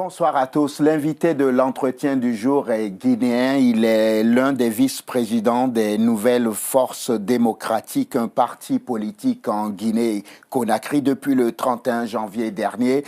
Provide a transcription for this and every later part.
Bonsoir à tous. L'invité de l'entretien du jour est guinéen. Il est l'un des vice-présidents des Nouvelles Forces démocratiques, un parti politique en Guinée-Conakry depuis le 31 janvier dernier.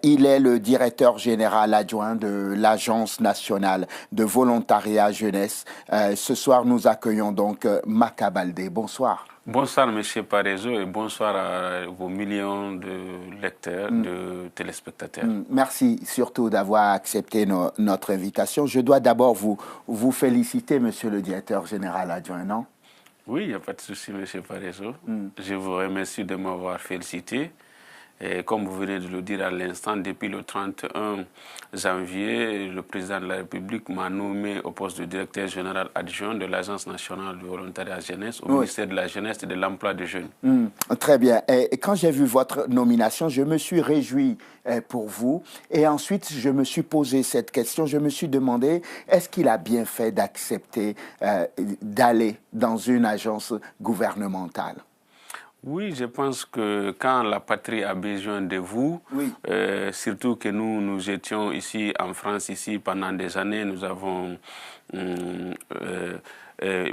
Il est le directeur général adjoint de l'Agence nationale de volontariat jeunesse. Ce soir, nous accueillons donc Maka Baldé. Bonsoir. Bonsoir, M. Parezo, et bonsoir à vos millions de lecteurs, de téléspectateurs. Merci surtout d'avoir accepté notre invitation. Je dois d'abord vous féliciter, Monsieur le directeur général adjoint, non? Oui, il n'y a pas de souci, M. Parezo. Je vous remercie de m'avoir félicité. Et comme vous venez de le dire à l'instant, depuis le 31 janvier, le président de la République m'a nommé au poste de directeur général adjoint de l'Agence nationale de volontariat jeunesse au ministère de la Jeunesse et de l'Emploi des jeunes. Très bien. Et quand j'ai vu votre nomination, je me suis réjoui pour vous. Et ensuite, je me suis posé cette question. Je me suis demandé, est-ce qu'il a bien fait d'accepter d'aller dans une agence gouvernementale? Oui, je pense que quand la patrie a besoin de vous, surtout que nous étions ici en France, ici pendant des années, nous avons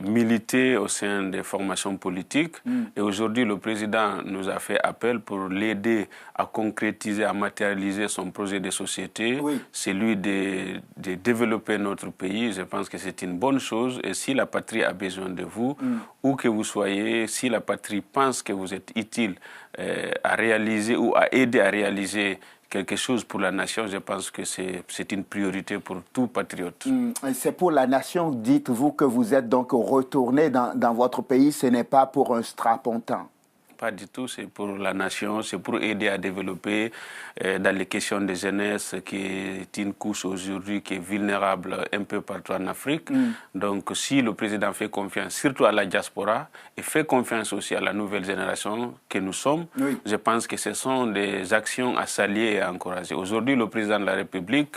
milité au sein des formations politiques. Et aujourd'hui, le président nous a fait appel pour l'aider à concrétiser, à matérialiser son projet de société, celui de développer notre pays. Je pense que c'est une bonne chose. Et si la patrie a besoin de vous, où que vous soyez, si la patrie pense que vous êtes utile à réaliser ou à aider à réaliser quelque chose pour la nation, je pense que c'est une priorité pour tout patriote. C'est pour la nation, dites-vous, que vous êtes donc retourné dans votre pays, ce n'est pas pour un strapontin? Pas du tout, c'est pour la nation, c'est pour aider à développer dans les questions de jeunesse, qui est une couche aujourd'hui qui est vulnérable un peu partout en Afrique. Donc si le président fait confiance, surtout à la diaspora, et fait confiance aussi à la nouvelle génération que nous sommes, je pense que ce sont des actions à saluer et à encourager. Aujourd'hui, le président de la République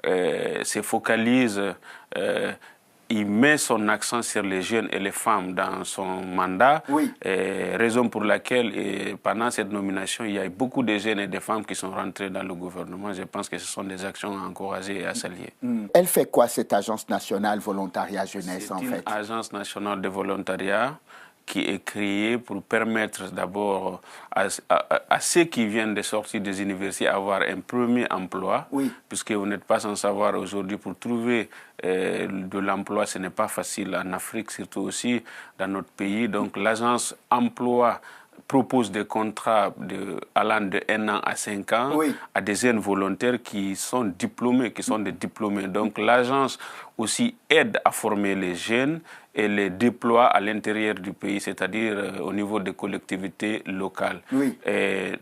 se focalise... il met son accent sur les jeunes et les femmes dans son mandat, raison pour laquelle, pendant cette nomination, il y a beaucoup de jeunes et de femmes qui sont rentrés dans le gouvernement. Je pense que ce sont des actions à encourager et à saluer. Elle fait quoi, cette Agence nationale volontariat jeunesse, en fait? C'est une agence nationale de volontariat qui est créée pour permettre d'abord à ceux qui viennent de sortir des universités avoir un premier emploi, puisque vous n'êtes pas sans savoir aujourd'hui, pour trouver de l'emploi, ce n'est pas facile en Afrique, surtout aussi dans notre pays. Donc l'agence emploi propose des contrats allant de 1 an à 5 ans à des jeunes volontaires qui sont diplômés, qui sont des diplômés. Donc l'agence aussi aide à former les jeunes et les déploie à l'intérieur du pays, c'est-à-dire au niveau des collectivités locales.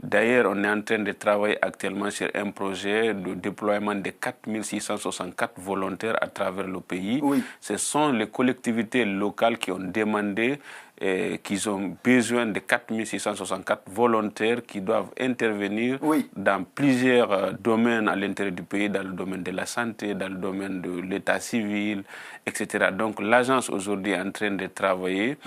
D'ailleurs, on est en train de travailler actuellement sur un projet de déploiement de 4664 volontaires à travers le pays. Ce sont les collectivités locales qui ont demandé qu'ils ont besoin de 4664 volontaires qui doivent intervenir dans plusieurs domaines à l'intérieur du pays, dans le domaine de la santé, dans le domaine de l'état civil, etc. Donc l'agence aujourd'hui est en train de travailler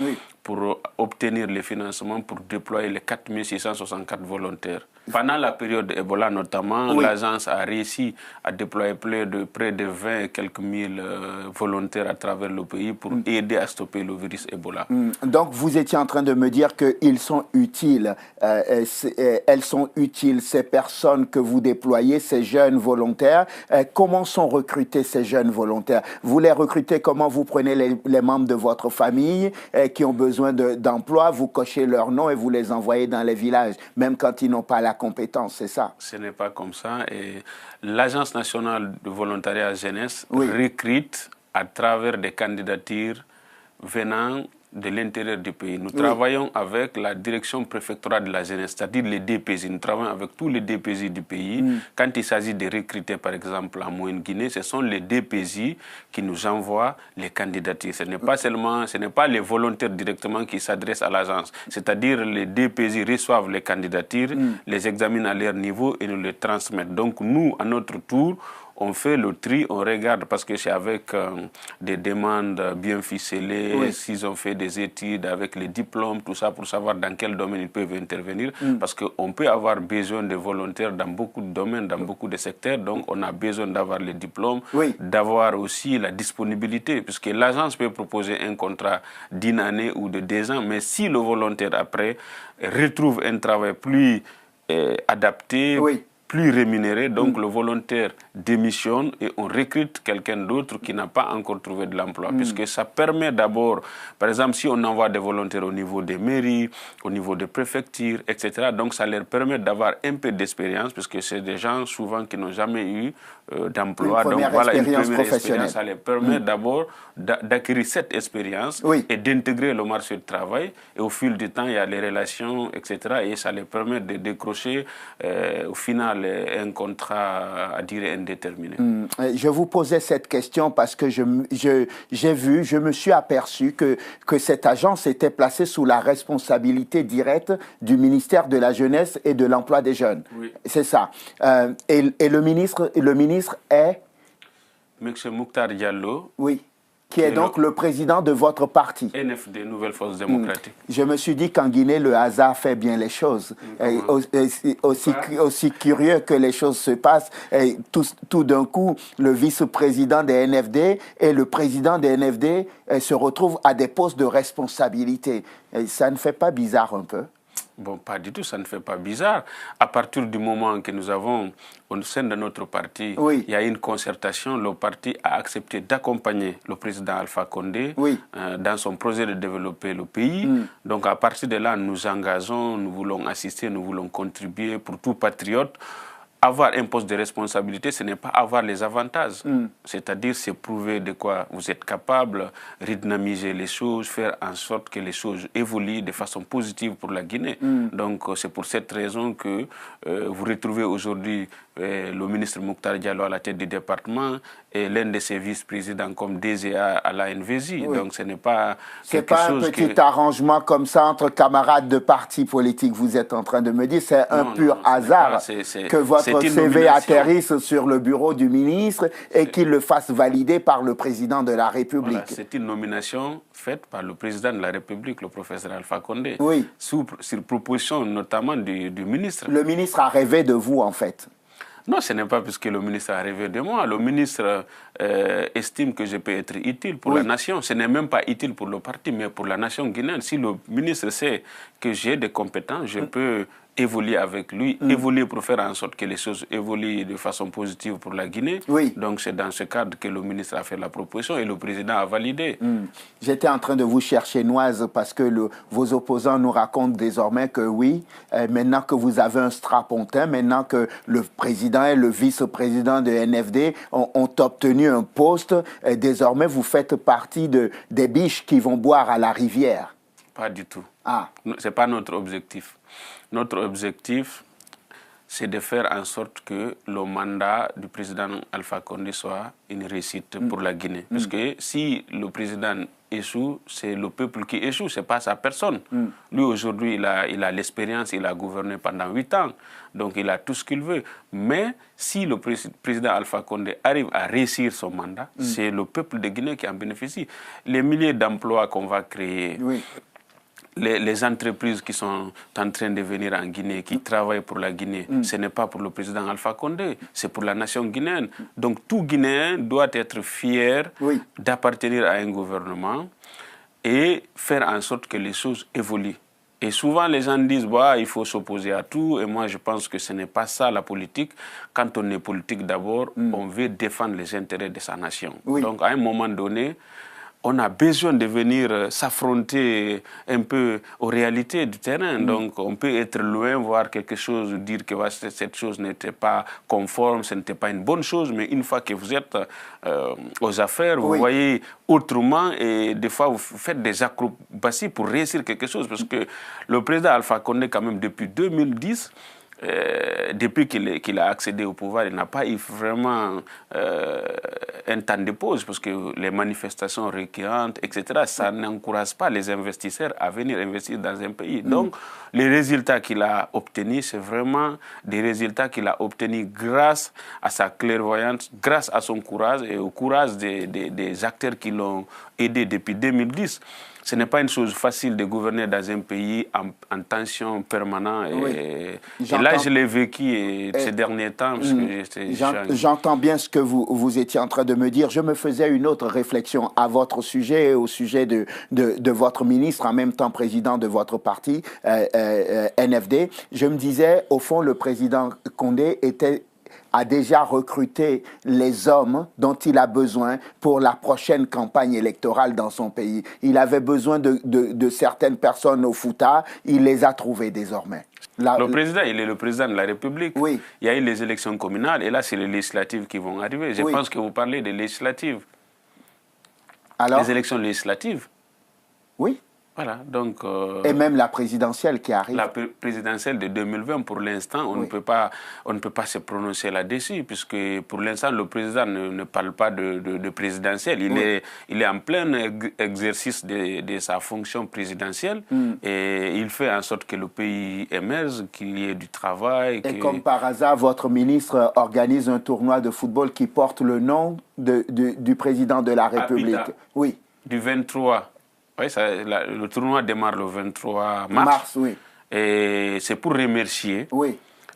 pour obtenir les financements pour déployer les 4664 volontaires. Pendant la période Ebola notamment, l'agence a réussi à déployer près de 20 et quelques mille volontaires à travers le pays pour aider à stopper le virus Ebola. Donc vous étiez en train de me dire qu'ils sont utiles, elles sont utiles, ces personnes que vous déployez, ces jeunes volontaires. Comment sont recrutés ces jeunes volontaires? Vous les recrutez comment? Vous prenez les membres de votre famille qui ont besoin d'emploi, vous cochez leur nom et vous les envoyez dans les villages, même quand ils n'ont pas la compétence, c'est ça? Ce n'est pas comme ça. L'Agence nationale de volontariat jeunesse recrute à travers des candidatures venant de l'intérieur du pays. Nous travaillons avec la direction préfectorale de la jeunesse, c'est-à-dire les DPJ. Nous travaillons avec tous les DPJ du pays. Quand il s'agit de recruter, par exemple, en Moyenne-Guinée, ce sont les DPJ qui nous envoient les candidatures. Ce n'est pas seulement, ce n'est pas les volontaires directement qui s'adressent à l'agence. C'est-à-dire les DPJ reçoivent les candidatures, les examinent à leur niveau et nous les transmettent. Donc nous, à notre tour, on fait le tri, on regarde, parce que c'est avec des demandes bien ficelées, s'ils ont fait des études avec les diplômes, tout ça, pour savoir dans quel domaine ils peuvent intervenir, parce qu'on peut avoir besoin de volontaires dans beaucoup de domaines, dans beaucoup de secteurs, donc on a besoin d'avoir les diplômes, d'avoir aussi la disponibilité, puisque l'agence peut proposer un contrat d'une année ou de 2 ans, mais si le volontaire après retrouve un travail plus adapté, plus rémunéré, donc le volontaire démissionne et on recrute quelqu'un d'autre qui n'a pas encore trouvé de l'emploi. Puisque ça permet d'abord, par exemple, si on envoie des volontaires au niveau des mairies, au niveau des préfectures, etc., donc ça leur permet d'avoir un peu d'expérience, puisque c'est des gens souvent qui n'ont jamais eu d'emploi. Donc voilà, une première expérience, ça leur permet d'abord d'acquérir cette expérience et d'intégrer le marché du travail. Et au fil du temps, il y a les relations, etc., et ça leur permet de décrocher au final un contrat à durée indéterminée. Je vous posais cette question parce que je me suis aperçu que cette agence était placée sous la responsabilité directe du ministère de la Jeunesse et de l'Emploi des Jeunes. C'est ça. Et le ministre est M. Mokhtar Diallo. Qui est donc le président de votre parti. NFD, Nouvelle Force Démocratique. Je me suis dit qu'en Guinée, le hasard fait bien les choses. Aussi curieux que les choses se passent, tout d'un coup, le vice-président des NFD et le président des NFD se retrouvent à des postes de responsabilité. Ça ne fait pas bizarre un peu? Bon, pas du tout, ça ne fait pas bizarre. À partir du moment que nous avons, au sein de notre parti, il y a une concertation, le parti a accepté d'accompagner le président Alpha Condé dans son projet de développer le pays. Donc à partir de là, nous engageons, nous voulons assister, nous voulons contribuer pour tout patriote. Avoir un poste de responsabilité, ce n'est pas avoir les avantages. C'est-à-dire, c'est prouver de quoi vous êtes capable, redynamiser les choses, faire en sorte que les choses évoluent de façon positive pour la Guinée. Donc, c'est pour cette raison que vous retrouvez aujourd'hui le ministre Mokhtar Diallo à la tête du département et l'un de ses vice-présidents comme DGA à la NVJ. Donc, ce n'est pas quelque chose un petit arrangement comme ça entre camarades de partis politiques, vous êtes en train de me dire. C'est un pur hasard que votre CV atterrisse sur le bureau du ministre et qu'il le fasse valider par le président de la République. Voilà, c'est une nomination faite par le président de la République, le professeur Alpha Condé, sur proposition notamment du ministre. Le ministre a rêvé de vous, en fait. Non, ce n'est pas parce que le ministre a rêvé de moi. Le ministre estime que je peux être utile pour la nation. Ce n'est même pas utile pour le parti, mais pour la nation guinéenne. Si le ministre sait que j'ai des compétences, je peux évoluer avec lui, évoluer pour faire en sorte que les choses évoluent de façon positive pour la Guinée. Donc c'est dans ce cadre que le ministre a fait la proposition et le président a validé. J'étais en train de vous chercher Noise parce que vos opposants nous racontent désormais que maintenant que vous avez un strapontin, maintenant que le président et le vice-président de NFD ont obtenu un poste, désormais vous faites partie des biches qui vont boire à la rivière. Pas du tout. Ce n'est pas notre objectif. Notre objectif, c'est de faire en sorte que le mandat du président Alpha Condé soit une réussite pour la Guinée. Parce que si le président échoue, c'est le peuple qui échoue, ce n'est pas sa personne. Lui, aujourd'hui, il a l'expérience, il a gouverné pendant 8 ans, donc il a tout ce qu'il veut. Mais si le président Alpha Condé arrive à réussir son mandat, c'est le peuple de Guinée qui en bénéficie. Les milliers d'emplois qu'on va créer, les entreprises qui sont en train de venir en Guinée, qui travaillent pour la Guinée, ce n'est pas pour le président Alpha Condé, c'est pour la nation guinéenne. Donc tout Guinéen doit être fier d'appartenir à un gouvernement et faire en sorte que les choses évoluent. Et souvent, les gens disent il faut s'opposer à tout. Et moi, je pense que ce n'est pas ça la politique. Quand on est politique, d'abord, on veut défendre les intérêts de sa nation. Donc, à un moment donné, on a besoin de venir s'affronter un peu aux réalités du terrain. Donc, on peut être loin, voir quelque chose, dire que cette chose n'était pas conforme, ce n'était pas une bonne chose, mais une fois que vous êtes aux affaires, vous voyez autrement et des fois, vous faites des acrobaties pour réussir quelque chose. Parce que le président Alpha Condé, quand même, depuis 2010, depuis qu'il a accédé au pouvoir, il n'a pas eu vraiment un temps de pause parce que les manifestations récurrentes, etc., ça n'encourage pas les investisseurs à venir investir dans un pays. Donc, les résultats qu'il a obtenus, c'est vraiment des résultats qu'il a obtenus grâce à sa clairvoyance, grâce à son courage et au courage des acteurs qui l'ont aidé depuis 2010. Ce n'est pas une chose facile de gouverner dans un pays en tension permanente. Et là, je l'ai vécu ces derniers temps. J'entends bien ce que vous étiez en train de me dire. Je me faisais une autre réflexion à votre sujet et au sujet de votre ministre, en même temps président de votre parti, NFD. Je me disais, au fond, le président Condé a déjà recruté les hommes dont il a besoin pour la prochaine campagne électorale dans son pays. Il avait besoin de certaines personnes au Fouta, il les a trouvées désormais. Le président, il est le président de la République. Oui. Il y a eu les élections communales et là, c'est les législatives qui vont arriver. Je pense que vous parlez des législatives. Alors, les élections législatives. Oui. Voilà, donc... et même la présidentielle qui arrive. La présidentielle de 2020, pour l'instant, on ne peut pas se prononcer là-dessus, puisque pour l'instant, le président ne parle pas de présidentielle. Il est en plein exercice de sa fonction présidentielle et il fait en sorte que le pays émerge, qu'il y ait du travail. Et comme par hasard, votre ministre organise un tournoi de football qui porte le nom du président de la République. Oui. Du 23. Oui, le tournoi démarre le 23 mars. Oui. Et c'est pour remercier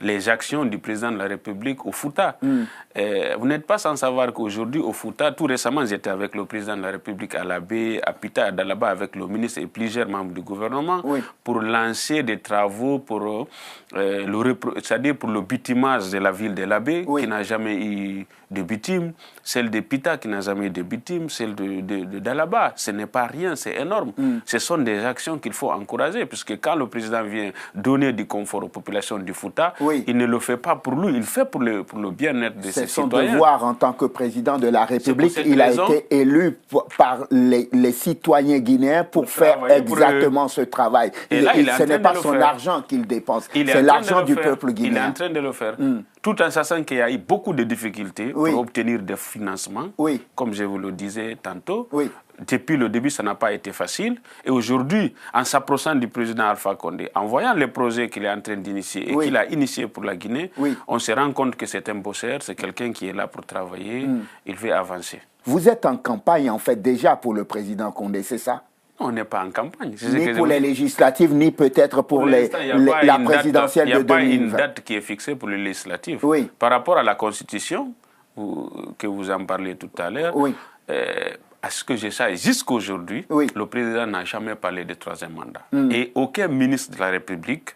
les actions du président de la République au Fouta. Vous n'êtes pas sans savoir qu'aujourd'hui, au Fouta, tout récemment, j'étais avec le président de la République à la baie, à Pita, à Dalaba, avec le ministre et plusieurs membres du gouvernement, pour lancer des travaux pour, c'est-à-dire pour le bitumage de la ville de la baie, qui n'a jamais eu de bitume, celle de Pita qui n'a jamais eu de bitume, celle de Dalaba. Ce n'est pas rien, c'est énorme. Ce sont des actions qu'il faut encourager, puisque quand le président vient donner du confort aux populations du Fouta, il ne le fait pas pour lui, il le fait pour le bien-être de ses citoyens. C'est son devoir en tant que président de la République. Il a été élu par les citoyens guinéens pour faire exactement ce travail. Et là, ce n'est pas son argent qu'il dépense, c'est l'argent du peuple guinéen. Il est en train de le faire. Tout en sachant qu'il y a eu beaucoup de difficultés pour obtenir des financements, comme je vous le disais tantôt. Depuis le début, ça n'a pas été facile. Et aujourd'hui, en s'approchant du président Alpha Condé, en voyant les projets qu'il est en train d'initier et qu'il a initiés pour la Guinée, on se rend compte que c'est un bosseur, c'est quelqu'un qui est là pour travailler, il veut avancer. Vous êtes en campagne, en fait, déjà pour le président Condé, c'est ça? On n'est pas en campagne. Ni pour les législatives, ni peut-être pour la présidentielle de 2020. Il n'y a pas une date qui est fixée pour les législatives. Par rapport à la Constitution, que vous en parlez tout à l'heure, à ce que je sais, jusqu'aujourd'hui, le président n'a jamais parlé de troisième mandat. Et aucun ministre de la République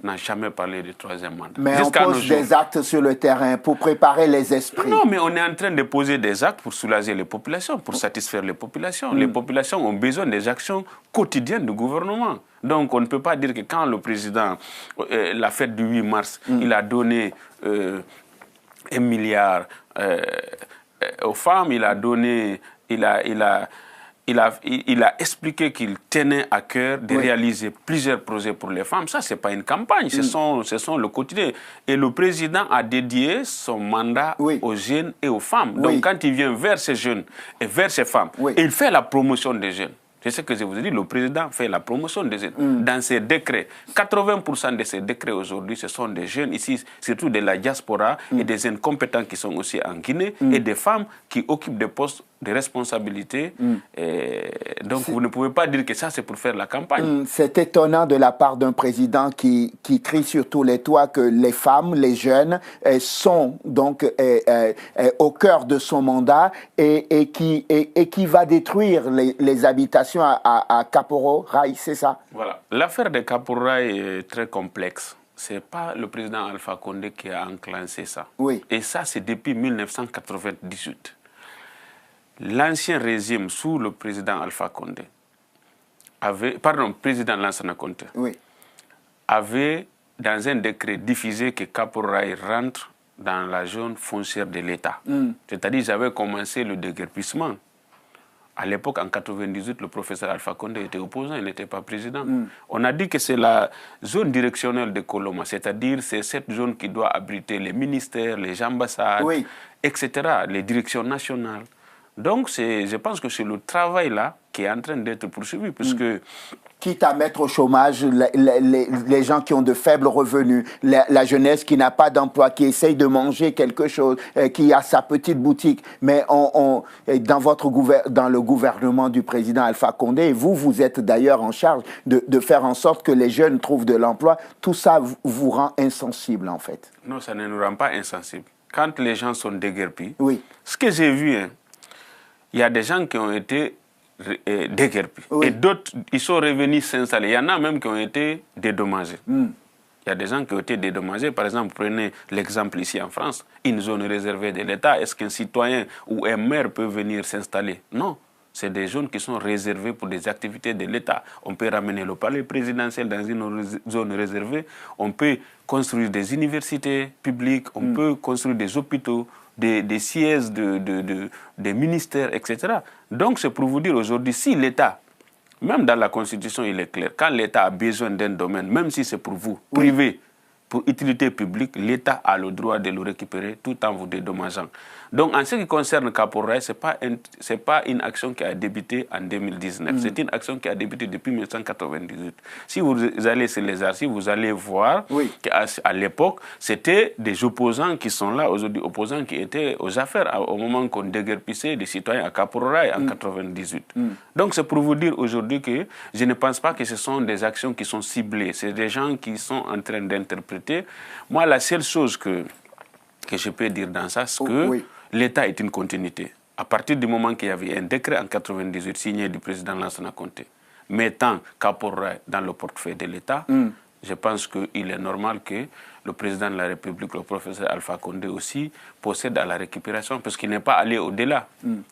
n'a jamais parlé de troisième mandat. Mais on pose des actes sur le terrain pour préparer les esprits. Non, mais on est en train de poser des actes pour soulager les populations, pour satisfaire les populations. Les populations ont besoin des actions quotidiennes du gouvernement. Donc on ne peut pas dire que quand le président, la fête du 8 mars, il a donné 1 milliard aux femmes, il a donné... Il a expliqué qu'il tenait à cœur de réaliser plusieurs projets pour les femmes. Ça, ce n'est pas une campagne, ce sont le quotidien. Et le président a dédié son mandat aux jeunes et aux femmes. Donc, quand il vient vers ces jeunes et vers ces femmes, il fait la promotion des jeunes. C'est ce que je vous ai dit, le président fait la promotion des jeunes. Dans ses décrets, 80% de ces décrets aujourd'hui, ce sont des jeunes ici, surtout de la diaspora, et des jeunes compétents qui sont aussi en Guinée, et des femmes qui occupent des postes de responsabilité. Donc vous ne pouvez pas dire que ça c'est pour faire la campagne. C'est étonnant de la part d'un président qui crie sur tous les toits que les femmes, les jeunes sont donc au cœur de son mandat et qui va détruire les habitations à Kaporo Rai, c'est ça? Voilà. L'affaire de Kaporo Rai est très complexe. Ce n'est pas le président Alpha Condé qui a enclenché ça. Et ça, c'est depuis 1998. L'ancien régime sous le président Alpha Condé président Lansana Conté avait dans un décret diffusé que Kaporo Rai rentre dans la zone foncière de l'État. C'est-à-dire qu'ils avaient commencé le déguerpissement. À l'époque, en 98, le professeur Alpha Condé était opposant, il n'était pas président. On a dit que c'est la zone directionnelle de Koloma, c'est-à-dire c'est cette zone qui doit abriter les ministères, les ambassades, etc., les directions nationales. Donc, je pense que c'est le travail là qui est en train d'être poursuivi, puisque... Quitte à mettre au chômage les gens qui ont de faibles revenus, la jeunesse qui n'a pas d'emploi, qui essaye de manger quelque chose, qui a sa petite boutique. Mais dans le gouvernement du président Alpha Condé, et vous êtes d'ailleurs en charge de faire en sorte que les jeunes trouvent de l'emploi. Tout ça vous rend insensible, en fait. Non, ça ne nous rend pas insensible. Quand les gens sont déguerpis, ce que j'ai vu, il y a des gens qui ont été déguerpis. Et d'autres, ils sont revenus s'installer. Il y en a même qui ont été dédommagés. Il y a des gens qui ont été dédommagés. Par exemple, prenez l'exemple ici en France, une zone réservée de l'État. Est-ce qu'un citoyen ou un maire peut venir s'installer? Non. C'est des zones qui sont réservées pour des activités de l'État. On peut ramener le palais présidentiel dans une zone réservée. On peut construire des universités publiques. On peut construire des hôpitaux, des sièges des ministères, etc. Donc, c'est pour vous dire aujourd'hui, si l'État, même dans la Constitution, il est clair, quand l'État a besoin d'un domaine, même si c'est pour vous, privé, pour utilité publique, l'État a le droit de le récupérer tout en vous dédommageant. Donc, en ce qui concerne Kapoor-Ray, ce n'est pas une action qui a débuté en 2019. C'est une action qui a débuté depuis 1998. Si vous allez sur les archives, vous allez voir qu'à l'époque, c'était des opposants qui sont là aujourd'hui, opposants qui étaient aux affaires au moment qu'on déguerpissait des citoyens à Kapoor-Ray en 1998. Donc, c'est pour vous dire aujourd'hui que je ne pense pas que ce sont des actions qui sont ciblées. C'est des gens qui sont en train d'interpréter. Moi, la seule chose que je peux dire dans ça, c'est que l'État est une continuité. À partir du moment qu'il y avait un décret en 1998 signé du président Lansana Conté mettant Kapoor-Ray dans le portefeuille de l'État, je pense qu'il est normal que le président de la République, le professeur Alpha Condé aussi, procède à la récupération, parce qu'il n'est pas allé au-delà.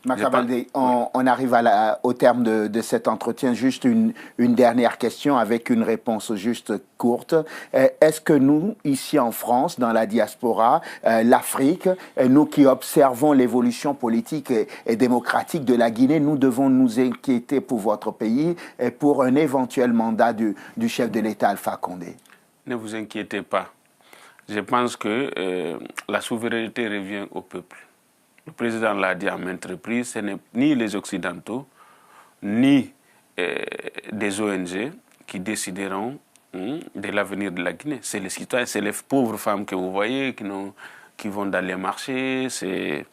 Maka Baldé, on arrive au terme de cet entretien. Juste une dernière question avec une réponse juste courte. Est-ce que nous, ici en France, dans la diaspora, l'Afrique, nous qui observons l'évolution politique et démocratique de la Guinée, nous devons nous inquiéter pour votre pays et pour un éventuel mandat du chef de l'État Alpha Condé? Ne vous inquiétez pas. Je pense que la souveraineté revient au peuple. Le président l'a dit à maintes reprises, ce n'est ni les Occidentaux, ni des ONG qui décideront de l'avenir de la Guinée. C'est les citoyens, c'est les pauvres femmes que vous voyez qui vont dans les marchés, c'est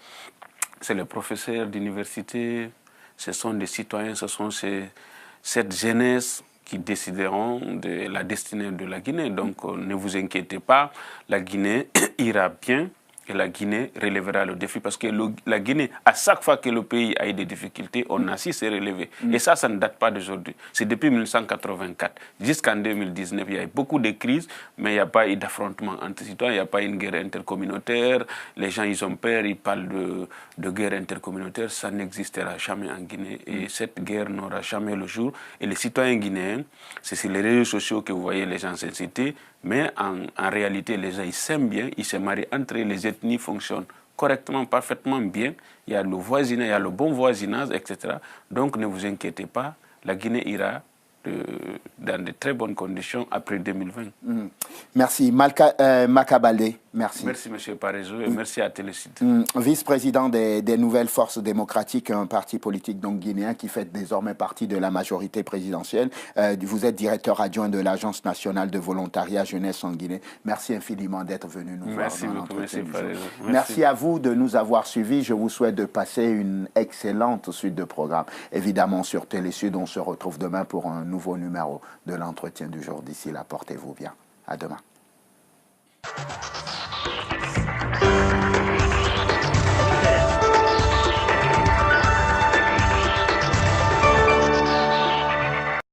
les professeurs d'université, ce sont des citoyens, ce sont cette jeunesse qui décideront de la destinée de la Guinée. Donc ne vous inquiétez pas, la Guinée ira bien et la Guinée relèvera le défi. Parce que la Guinée, à chaque fois que le pays a eu des difficultés, on a su se relever. Et ça ne date pas d'aujourd'hui. C'est depuis 1984. Jusqu'en 2019, il y a eu beaucoup de crises, mais il n'y a pas eu d'affrontement entre citoyens, il n'y a pas eu une guerre intercommunautaire. Les gens, ils ont peur, ils parlent de guerre intercommunautaire. Ça n'existera jamais en Guinée. Et cette guerre n'aura jamais le jour. Et les citoyens guinéens, c'est sur les réseaux sociaux que vous voyez les gens s'inciter. Mais en réalité, les gens, ils s'aiment bien, ils se marient entre eux, les ethnies fonctionnent correctement, parfaitement bien. Il y a le voisinage, il y a le bon voisinage, etc. Donc ne vous inquiétez pas, la Guinée ira dans de très bonnes conditions après 2020. Merci. Maka Baldé, merci. Merci, M. Parisot, et merci à Télécide. Vice-président des Nouvelles Forces Démocratiques, un parti politique donc guinéen qui fait désormais partie de la majorité présidentielle. Vous êtes directeur adjoint de l'Agence nationale de volontariat jeunesse en Guinée. Merci infiniment d'être venu nous voir. Merci beaucoup, M. Parisot. Merci à vous de nous avoir suivis. Je vous souhaite de passer une excellente suite de programmes. Évidemment, sur Télésud, on se retrouve demain pour un nouveau numéro de l'entretien du jour. D'ici là, portez-vous bien. À demain.